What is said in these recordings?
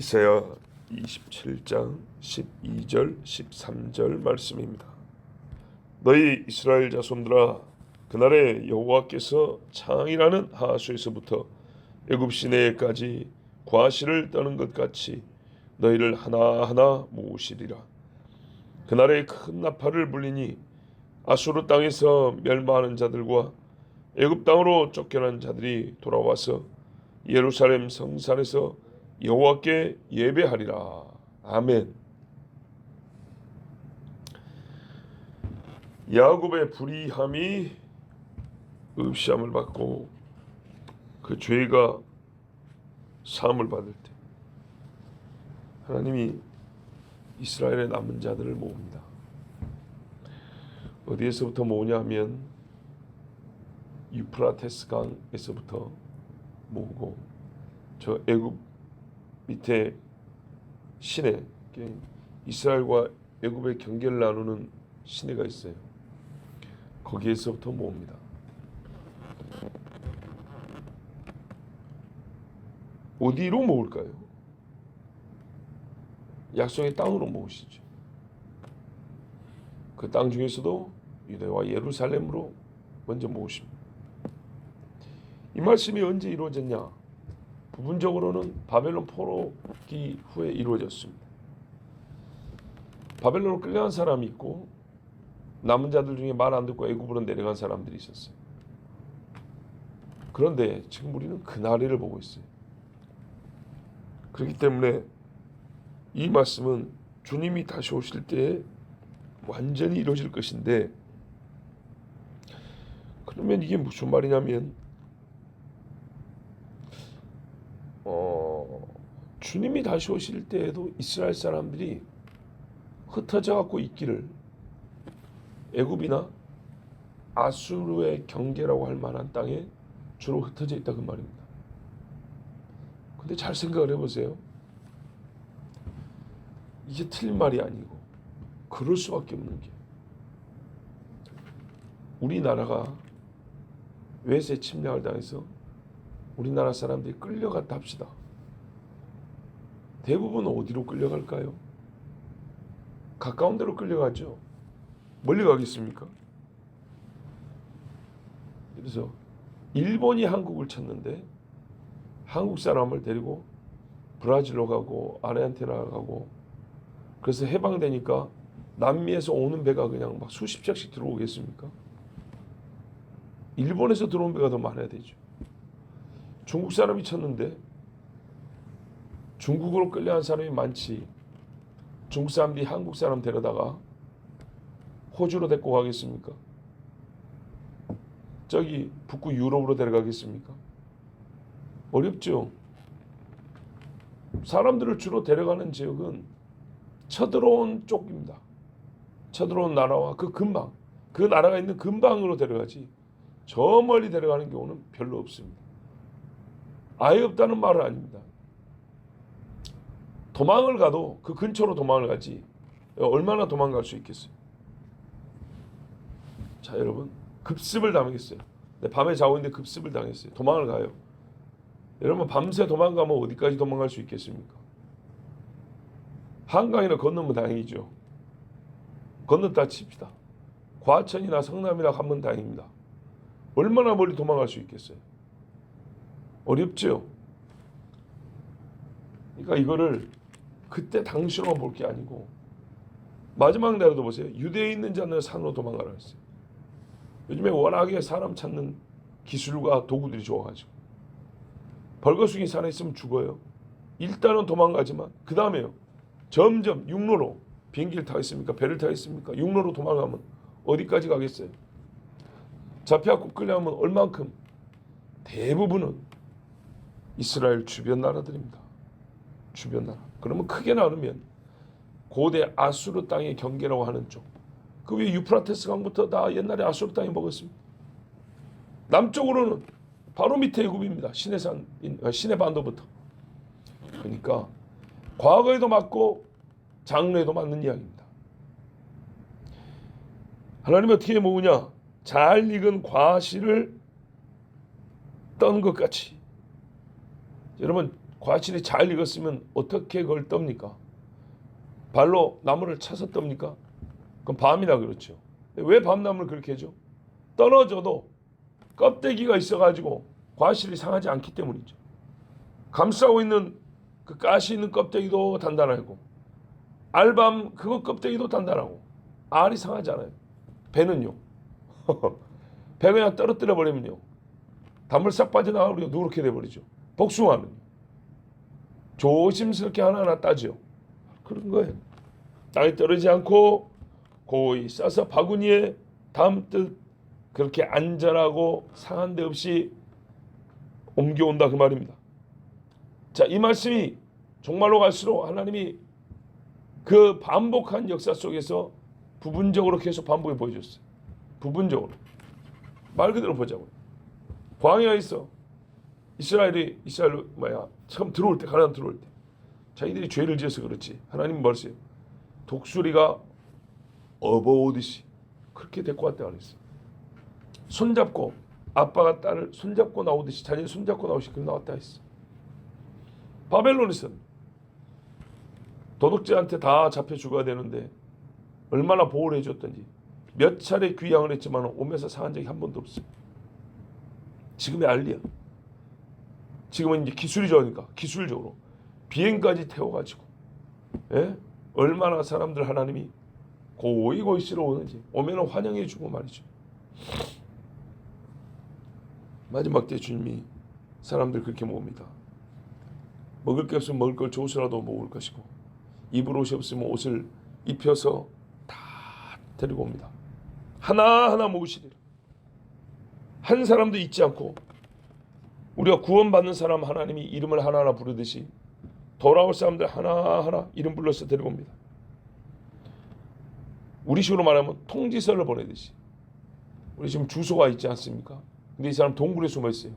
이사야 27장 12절 13절 말씀입니다. 너희 이스라엘 자손들아, 그날에 여호와께서 창이라는 하수에서부터 애굽 시내에까지 과실을 떠는 것 같이 너희를 하나하나 모으시리라. 그날에 큰 나팔을 불리니 아수르 땅에서 멸망하는 자들과 애굽 땅으로 쫓겨난 자들이 돌아와서 예루살렘 성산에서 여호와께 예배하리라. 아멘. 야곱의 불의함이 읍시함을 받고 그 죄가 사함을 받을 때 하나님이 이스라엘의 남은 자들을 모읍니다. 어디에서부터 모으냐 하면 유프라테스 강에서부터 모으고, 저 애굽 밑에 시내, 이스라엘과 애굽의 경계를 나누는 시내가 있어요. 거기에서부터 모읍니다. 어디로 모을까요? 약속의 땅으로 모으시죠. 그 땅 중에서도 유대와 예루살렘으로 먼저 모으십니다. 이 말씀이 언제 이루어졌냐? 부분적으로는 바벨론 포로기 후에 이루어졌습니다. 바벨론으로 끌려간 사람이 있고, 남은 자들 중에 말 안 듣고 애굽으로 내려간 사람들이 있었어요. 그런데 지금 우리는 그 나라를 보고 있어요. 그렇기 때문에 이 말씀은 주님이 다시 오실 때에 완전히 이루어질 것인데, 그러면 이게 무슨 말이냐면 주님이 다시 오실 때에도 이스라엘 사람들이 흩어져 갖고 있기를, 애굽이나 아수르의 경계라고 할 만한 땅에 주로 흩어져 있다 그 말입니다. 근데 잘 생각을 해보세요. 이게 틀린 말이 아니고 그럴 수밖에 없는 게, 우리나라가 외세 침략을 당해서 우리나라 사람들이 끌려갔다 합시다. 대부분 어디로 끌려갈까요? 가까운 데로 끌려가죠. 멀리 가겠습니까? 그래서 일본이 한국을 쳤는데 한국 사람을 데리고 브라질로 가고 아르헨티나 가고, 그래서 해방되니까 남미에서 오는 배가 그냥 막 수십 척씩 들어오겠습니까? 일본에서 들어온 배가 더 많아야 되죠. 중국 사람이 쳤는데 중국으로 끌려간 사람이 많지, 중국 사람들이 한국 사람 데려다가 호주로 데리고 가겠습니까? 저기 북구 유럽으로 데려가겠습니까? 어렵죠. 사람들을 주로 데려가는 지역은 쳐들어온 쪽입니다. 쳐들어온 나라와 그 근방, 그 나라가 있는 근방으로 데려가지, 저 멀리 데려가는 경우는 별로 없습니다. 아예 없다는 말은 아닙니다. 도망을 가도 그 근처로 도망을 가지 얼마나 도망갈 수 있겠어요? 자, 여러분, 급습을 당했어요. 밤에 자고 있는데 급습을 당했어요. 도망을 가요. 여러분, 밤새 도망가면 어디까지 도망갈 수 있겠습니까? 한강이나 건너면 다행이죠. 건넜다 칩시다. 과천이나 성남이나 가면 다행입니다. 얼마나 멀리 도망갈 수 있겠어요? 어렵죠. 그러니까 이거를 그때 당시로만 볼 게 아니고, 마지막 날에도 보세요. 유대에 있는 자는 산으로 도망가라 했어요. 요즘에 워낙에 사람 찾는 기술과 도구들이 좋아가지고, 벌거숭이 산에 있으면 죽어요. 일단은 도망가지만 그 다음에요, 점점 육로로, 비행기를 타겠습니까? 배를 타겠습니까? 육로로 도망가면 어디까지 가겠어요? 잡혀갖고 끌려가면 얼만큼? 대부분은 이스라엘 주변 나라들입니다. 주변 나라. 그러면 크게 나누면 고대 아수르 땅의 경계라고 하는 쪽, 그 위에 유프라테스 강부터 다 옛날에 아수르 땅이 먹었습니다. 남쪽으로는 바로 밑에 애굽입니다. 시내반도부터. 그러니까 과거에도 맞고 장래에도 맞는 이야기입니다. 하나님이 어떻게 모으냐? 잘 익은 과실을 떤 것 같이. 여러분, 과실이 잘 익었으면 어떻게 그걸 떱니까? 발로 나무를 차서 떱니까? 그럼 밤이라 그렇죠. 왜 밤나무를 그렇게 해줘? 떨어져도 껍데기가 있어가지고 과실이 상하지 않기 때문이죠. 감싸고 있는 그 가시 있는 껍데기도 단단하고 알밤 그거 껍데기도 단단하고 알이 상하지 않아요. 배는요. 배 그냥 떨어뜨려 버리면요. 단물 싹 빠져나가고 누렇게 돼버리죠. 복숭아는 조심스럽게 하나하나 따죠. 그런 거예요. 땅에 떨어지지 않고 고이 싸서 바구니에 담듯 그렇게 안전하고 상한 데 없이 옮겨온다 그 말입니다. 자, 이 말씀이 정말로 갈수록 하나님이 그 반복한 역사 속에서 부분적으로 계속 반복해 보여줬어요. 부분적으로. 말 그대로 보자고요. 광야에 있어. 이스라엘 처음 들어올 때, 가나안 들어올 때 자기들이 죄를 지어서 그렇지. 하나님은 뭐랬어요? 독수리가 업어오듯이 그렇게 데리고 왔다 그랬어요. 손잡고 아빠가 딸을 손잡고 나오듯이 자기를 손잡고 나오듯이 그렇게 나왔다 했어. 바벨론에서는 도둑질한테 다 잡혀 죽어야 되는데 얼마나 보호를 해줬던지 몇 차례 귀향을 했지만 오면서 상한 적이 한 번도 없어요. 지금의 알리야. 지금은 이제 기술이 좋으니까 기술적으로 비행까지 태워가지고 얼마나 사람들 하나님이 고이고이시러 오는지 오면은 환영해 주고 말이죠. 마지막 때 주님이 사람들 그렇게 모읍니다. 먹을 게 없으면 먹을 걸 줘서라도 먹을 것이고 입을 옷이 없으면 옷을 입혀서 다 데리고 옵니다. 하나하나 모으시리라. 한 사람도 잊지 않고 우리가 구원받는 사람 하나님이 이름을 하나하나 부르듯이 돌아올 사람들 하나하나 이름 불러서 데리고 옵니다. 우리 식으로 말하면 통지서를 보내듯이 우리 지금 주소가 있지 않습니까? 근데 이 사람 동굴에 숨어 있어요.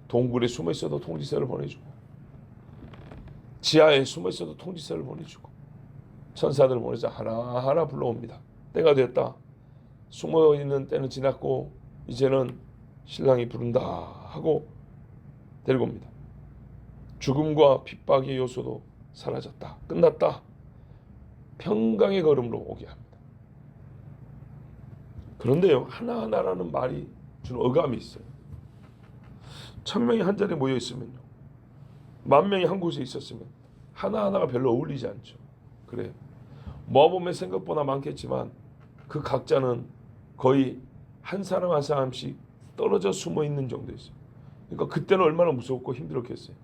동굴에 숨어 있어도 통지서를 보내주고 지하에 숨어 있어도 통지서를 보내주고 천사들을 보내서 하나하나 불러옵니다. 때가 됐다. 숨어 있는 때는 지났고 이제는 신랑이 부른다 하고 데리고 옵니다. 죽음과 핍박의 요소도 사라졌다. 끝났다. 평강의 걸음으로 오게 합니다. 그런데요, 하나하나라는 말이 주는 어감이 있어요. 1000명이 한 자리에 모여 있으면요, 10,000명이 한 곳에 있었으면 하나하나가 별로 어울리지 않죠. 그래요. 모아보면 생각보다 많겠지만 그 각자는 거의 한 사람 한 사람씩 떨어져 숨어 있는 정도였어요. 그러니까 그때는 얼마나 무섭고 힘들었겠어요.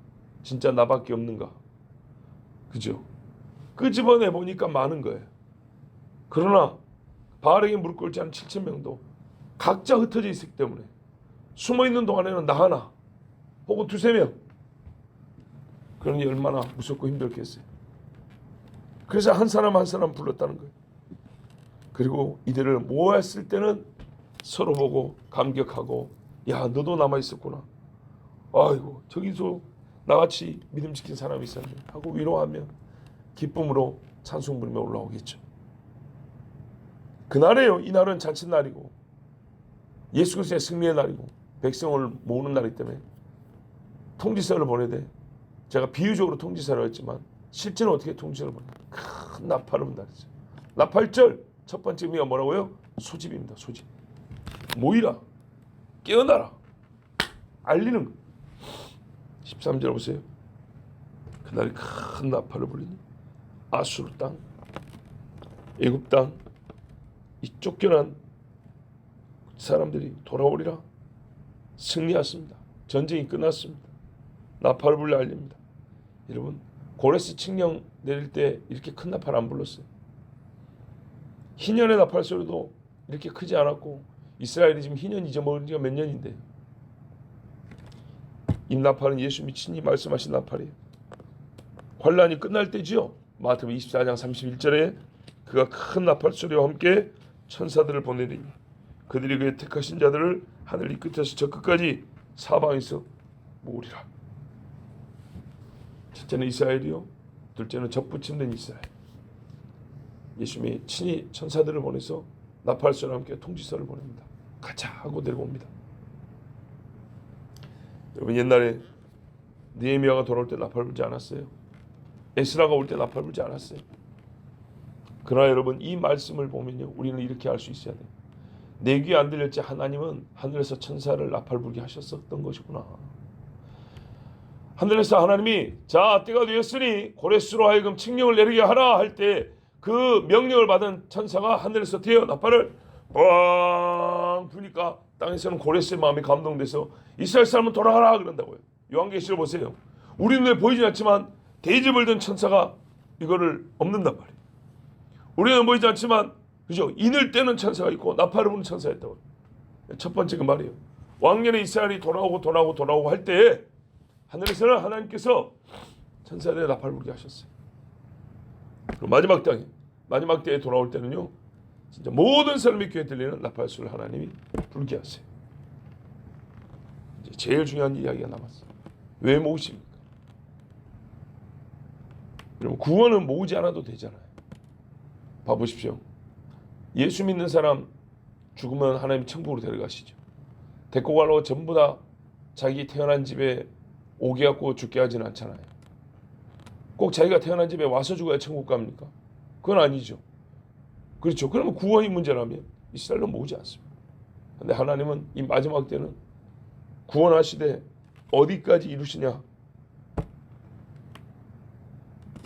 진짜 나밖에 없는가. 그죠? 끄집어내 보니까 많은 거예요. 그러나 바알에게 무릎 꿇지 않은 7,000명도 각자 흩어져 있기 때문에 숨어 있는 동안에는 나 하나 혹은 2-3명, 그러니 얼마나 무섭고 힘들겠어요. 그래서 한 사람 한 사람 불렀다는 거예요. 그리고 이들을 모았을 때는 서로 보고 감격하고, 야, 너도 남아 있었구나. 아이고, 저기서 나같이 믿음 지킨 사람이 있었네 하고 위로하며 기쁨으로 찬송 부르며 올라오겠죠. 그날에요. 이날은 잔칫날이고 예수 그리스도의 승리의 날이고 백성을 모으는 날이기 때문에 통지서를 보내되, 제가 비유적으로 통지서를 했지만 실제는 어떻게 통지서를 보내요? 큰 나팔을 분다 그랬어요. 나팔절 첫 번째 의미가 뭐라고요? 소집입니다. 소집. 모이라, 깨어나라, 알리는 거. 13절 보세요. 그날이 큰 나팔을 불리니 아수르 땅, 애굽 땅, 이 쫓겨난 사람들이 돌아오리라. 승리했습니다. 전쟁이 끝났습니다. 나팔을 불려 알립니다. 여러분, 고레스 칙령 내릴 때 이렇게 큰 나팔 안 불렀어요. 희년의 나팔 소리도 이렇게 크지 않았고, 이스라엘이 지금 희년 잊어먹은 지가 몇 년인데, 이 나팔은 예수님이 친히 말씀하신 나팔이에요. 환란이 끝날 때지요. 마태복음 24장 31절에 그가 큰 나팔 소리와 함께 천사들을 보내리니 그들이 그의 택하신 자들을 하늘 이 끝에서 저 끝까지 사방에서 모으리라. 첫째는 이스라엘이요, 둘째는 접붙임된 이스라엘. 예수님이 친히 천사들을 보내서 나팔 소리와 함께 통지서를 보냅니다. 가자 하고 데리고 옵니다. 여러분, 옛날에 느헤미야가 돌아올 때 나팔 불지 않았어요? 에스라가 올 때 나팔 불지 않았어요? 그러나 여러분, 이 말씀을 보면요, 우리는 이렇게 알 수 있어야 돼요. 내 귀에 안 들렸지 하나님은 하늘에서 천사를 나팔 불게 하셨었던 것이구나. 하늘에서 하나님이 자 때가 되었으니 고레스로 하여금 칙령을 내리게 하라 할 때 그 명령을 받은 천사가 하늘에서 되어 나팔을 뻥 부니까 땅에서는 고레스의 마음이 감동돼서 이스라엘 사람은 돌아가라 그런다고요. 요한계시록 보세요. 우리 눈에 보이지 않지만 대접을 든 천사가 이거를 엎는단 말이에요. 우리는 보이지 않지만 그죠? 인을 떼는 천사가 있고 나팔을 부는 천사가 있다고. 첫 번째 그 말이에요. 왕년에 이스라엘이 돌아오고 할 때에 하늘에서는 하나님께서 천사들의 나팔 불게 하셨어요. 그리고 마지막 때에 돌아올 때는요, 진짜 모든 사람의 귀에 들리는 나팔 소리를 하나님이 불게 하세요. 이제 제일 중요한 이야기가 남았어요. 왜 모으십니까? 여러분, 구원은 모으지 않아도 되잖아요. 봐보십시오. 예수 믿는 사람 죽으면 하나님 천국으로 데려가시죠. 데리고 가려고 전부 다 자기 태어난 집에 오게 갖고 죽게 하지는 않잖아요. 꼭 자기가 태어난 집에 와서 죽어야 천국 갑니까? 그건 아니죠. 그렇죠. 그러면 구원이 문제라면 이스라엘은 모으지 않습니다. 그런데 하나님은 이 마지막 때는 구원하시되 어디까지 이루시냐?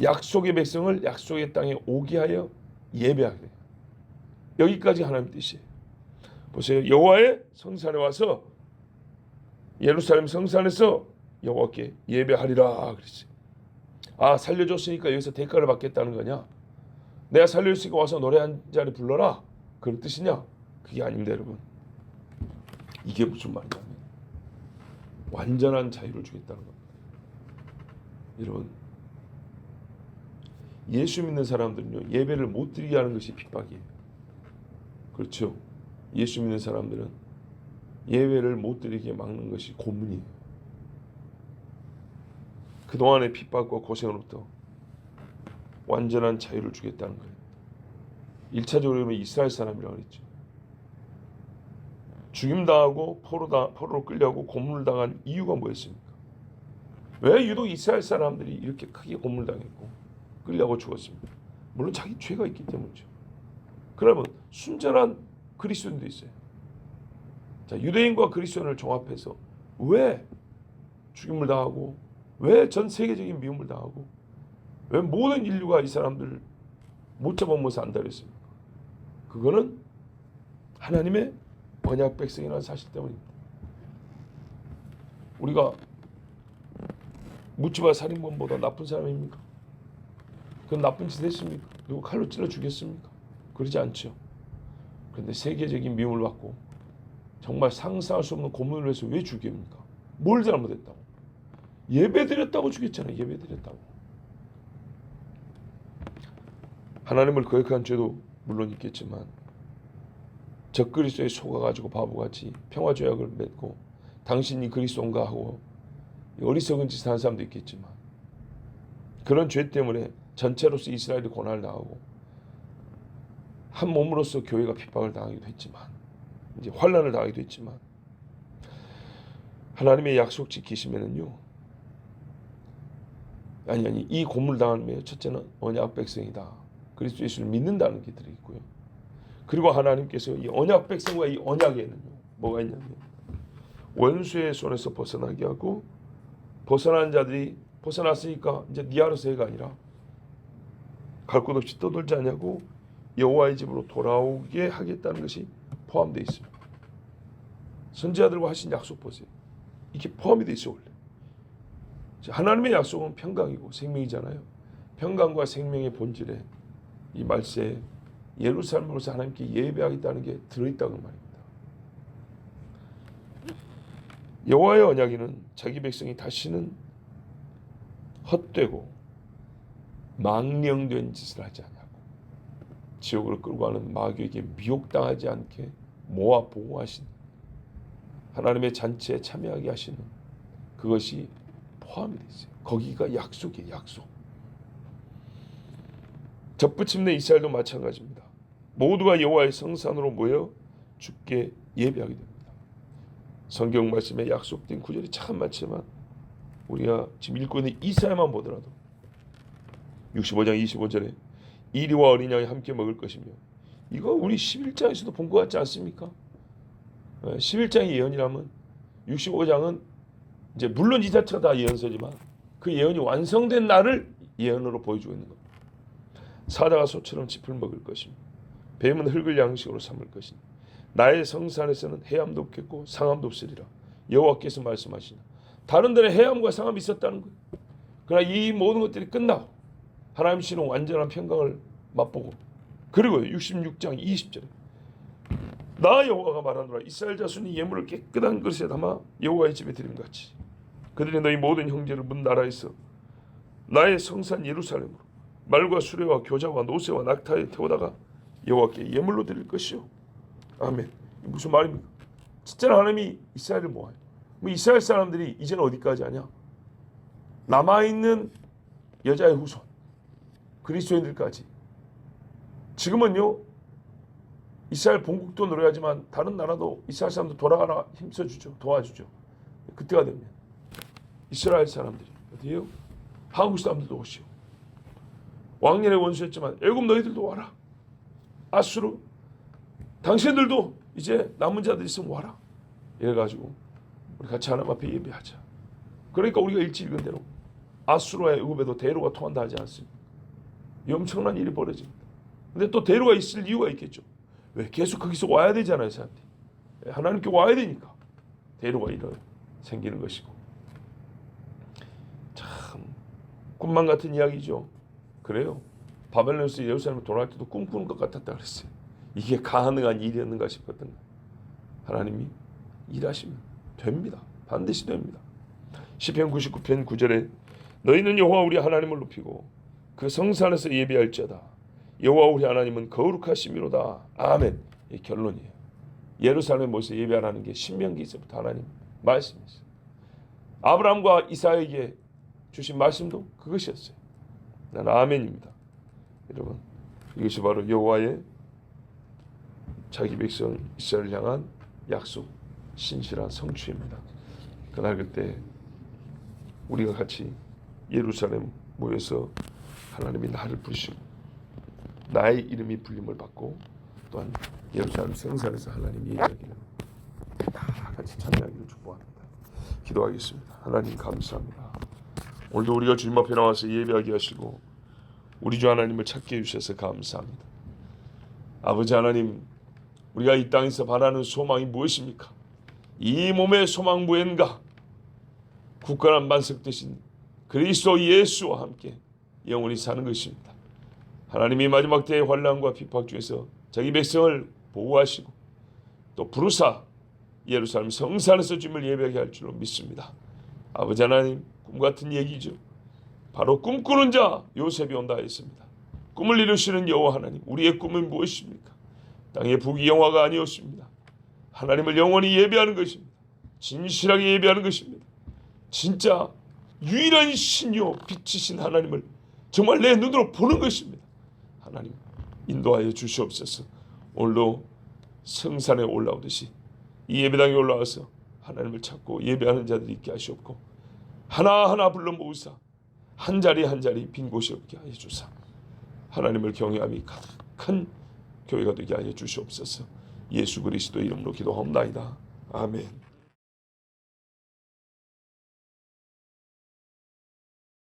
약속의 백성을 약속의 땅에 오게 하여 예배하게 돼요. 여기까지 하나님 뜻이에요. 보세요. 여호와의 성산에 와서 예루살렘 성산에서 여호와께 예배하리라 그랬어요. 아, 살려줬으니까 여기서 대가를 받겠다는 거냐? 내가 살려줬으니까 와서 노래 한 자리 불러라, 그런 뜻이냐? 그게 아닙니다, 여러분. 이게 무슨 말이냐면 완전한 자유를 주겠다는 겁니다. 여러분, 예수 믿는 사람들은요, 예배를 못 드리게 하는 것이 핍박이에요. 그렇죠? 예수 믿는 사람들은 예배를 못 드리게 막는 것이 고문이에요. 그동안의 핍박과 고생으로부터 완전한 자유를 주겠다는 거예요. 1차적으로 이스라엘 사람이라고 그랬죠. 죽임당하고 포로로 끌려가고 고문을 당한 이유가 뭐였습니까? 왜 유독 이스라엘 사람들이 이렇게 크게 고문당했고 끌려가고 죽었습니까? 물론 자기 죄가 있기 때문이죠. 그러면 순전한 그리스도인도 있어요. 자, 유대인과 그리스도인을 종합해서 왜 죽임을 당하고, 왜 전 세계적인 미움을 당하고, 왜 모든 인류가 이 사람들을 못 잡아먹어서 안다 그랬습니까? 그거는 하나님의 언약 백성이라는 사실 때문입니다. 우리가 묻지마 살인범보다 나쁜 사람입니까? 그건 나쁜 짓 했습니까? 누구 칼로 찔러 죽였습니까? 그러지 않죠. 그런데 세계적인 미움을 받고 정말 상상할 수 없는 고문을 해서 왜 죽입니까? 뭘 잘못했다고? 예배드렸다고 죽였잖아요. 예배드렸다고. 하나님을 거역한 죄도 물론 있겠지만 적그리스도에 속아가지고 바보같이 평화조약을 맺고 당신이 그리스도인가 하고 어리석은 짓을 한 사람도 있겠지만 그런 죄 때문에 전체로서 이스라엘이 고난을 당하고 한 몸으로서 교회가 핍박을 당하기도 했지만 이제 환난을 당하기도 했지만 하나님의 약속 지키시면은요, 이 고문을 당하면 첫째는 언약 백성이다, 그리스도 예수를 믿는다는 게 들어있고요. 그리고 하나님께서 이 언약 백성과 이 언약에는요 뭐가 있냐면 원수의 손에서 벗어나게 하고, 벗어난 자들이 벗어났으니까 이제 네 알아서 해가 아니라 갈 곳 없이 떠돌지 않냐고 여호와의 집으로 돌아오게 하겠다는 것이 포함되어 있습니다. 선지자들과 하신 약속 보세요. 이게 포함이 되어 있어요. 원래 하나님의 약속은 평강이고 생명이잖아요. 평강과 생명의 본질에 이 말세에 예루살렘으로서 하나님께 예배하겠다는 게 들어있다는 말입니다. 여호와의 언약에는 자기 백성이 다시는 헛되고 망령된 짓을 하지 않냐고, 지옥으로 끌고 가는 마귀에게 미혹당하지 않게 모아 보호하시는 하나님의 잔치에 참여하게 하시는 그것이 포함이 되어 있어요. 거기가 약속이에요. 약속. 접붙임내 이스라엘도 마찬가지입니다. 모두가 여호와의 성산으로 모여 주께 예배하게 됩니다. 성경 말씀에 약속된 구절이 참 많지만 우리가 지금 읽고 있는 이사야만 보더라도 65장 25절에 이리와 어린 양이 함께 먹을 것이며, 이거 우리 11장에서도 본 것 같지 않습니까? 11장이 예언이라면 65장은 이제 물론 이 자체가 다 예언서지만 그 예언이 완성된 날을 예언으로 보여주고 있는 겁니다. 사자가 소처럼 짚을 먹을 것이며 뱀은 흙을 양식으로 삼을 것이니 나의 성산에서는 해함도 없겠고 상함도 없으리라 여호와께서 말씀하시나. 다른 데는 해함과 상함이 있었다는 거예요. 그러나 이 모든 것들이 끝나고 하나님 신은 완전한 평강을 맛보고, 그리고 66장 20절에 나 여호와가 말하노라 이스라엘 자손이 예물을 깨끗한 그릇에 담아 여호와의 집에 드린 같이 그들이 너희 모든 형제를 문 나라에서 나의 성산 예루살렘으로 말과 수레와 교자와 노새와 낙타에 태우다가 여호와께 예물로 드릴 것이요. 아멘. 무슨 말입니까? 진짜 하나님이 이스라엘을 모아요. 뭐 이스라엘 사람들이 이제는 어디까지 하냐? 남아있는 여자의 후손 그리스도인들까지. 지금은요 이스라엘 본국도 노래하지만 다른 나라도 이스라엘 사람들 돌아가라 힘써주죠. 도와주죠. 그때가 되면 이스라엘 사람들이 어디에요? 한국 사람들도 오시오. 왕년의 원수였지만 애굽 너희들도 와라. 아수르 당신들도 이제 남은 자들 있으면 와라. 이래가지고 우리 같이 하나님 앞에 예배하자. 그러니까 우리가 일찍 읽은 대로 아수르와 애굽에도 대로가 통한다 하지 않습니까? 이 엄청난 일이 벌어집니다. 근데 또 대로가 있을 이유가 있겠죠. 왜? 계속 거기서 와야 되잖아요. 사람들이. 하나님께 와야 되니까 대로가 생기는 것이고. 참 꿈만 같은 이야기죠. 그래요. 바벨론에서 예루살렘을 돌아갈 때도 꿈꾸는 것 같았다 그랬어요. 이게 가능한 일이었는가 싶었던 거예요. 하나님이 일하시면 됩니다. 반드시 됩니다. 시편 99편 9절에 너희는 여호와 우리 하나님을 높이고 그 성산에서 예배할지어다. 여호와 우리 하나님은 거룩하심이로다. 아멘. 이 결론이에요. 예루살렘 모여서 예배하라는 게 신명기에서부터 하나님 말씀이었어요. 아브라함과 이삭에게 주신 말씀도 그것이었어요. 나는 아멘입니다. 여러분, 이것이 바로 여호와의 자기 백성 이스라엘을 향한 약속, 신실한 성취입니다. 그날 그때 우리가 같이 예루살렘 모여서 하나님이 나를 부르시고 나의 이름이 불림을 받고 또한 예루살렘 성산에서 하나님이 이야기를 다 같이 참여하기를 축복합니다. 기도하겠습니다. 하나님 감사합니다. 오늘도 우리가 주님 앞에 나와서 예배하게 하시고 우리 주 하나님을 찾게 해주셔서 감사합니다. 아버지 하나님, 우리가 이 땅에서 바라는 소망이 무엇입니까? 이 몸의 소망 무엇인가? 굳건한 반석 되신 그리스도 예수와 함께 영원히 사는 것입니다. 하나님이 마지막 때의 환난과 핍박 중에서 자기 백성을 보호하시고 또 부르사 예루살렘 성산에서 주님을 예배하게 할 줄로 믿습니다. 아버지 하나님, 꿈 같은 얘기죠. 바로 꿈꾸는 자 요셉이 온다 했습니다. 꿈을 이루시는 여호와 하나님, 우리의 꿈은 무엇입니까? 땅의 부귀영화가 아니었습니다. 하나님을 영원히 예배하는 것입니다. 진실하게 예배하는 것입니다. 진짜 유일한 신이요 빛이신 하나님을 정말 내 눈으로 보는 것입니다. 하나님 인도하여 주시옵소서. 오늘도 성산에 올라오듯이 이 예배당에 올라와서 하나님을 찾고 예배하는 자들이 있게 하시옵고 하나하나 불러 모으사 한 자리 한 자리 빈 곳이 없게 하여 주사 하나님을 경외함이 가득한 교회가 되게 하여 주시옵소서. 예수 그리스도 이름으로 기도하옵나이다. 아멘.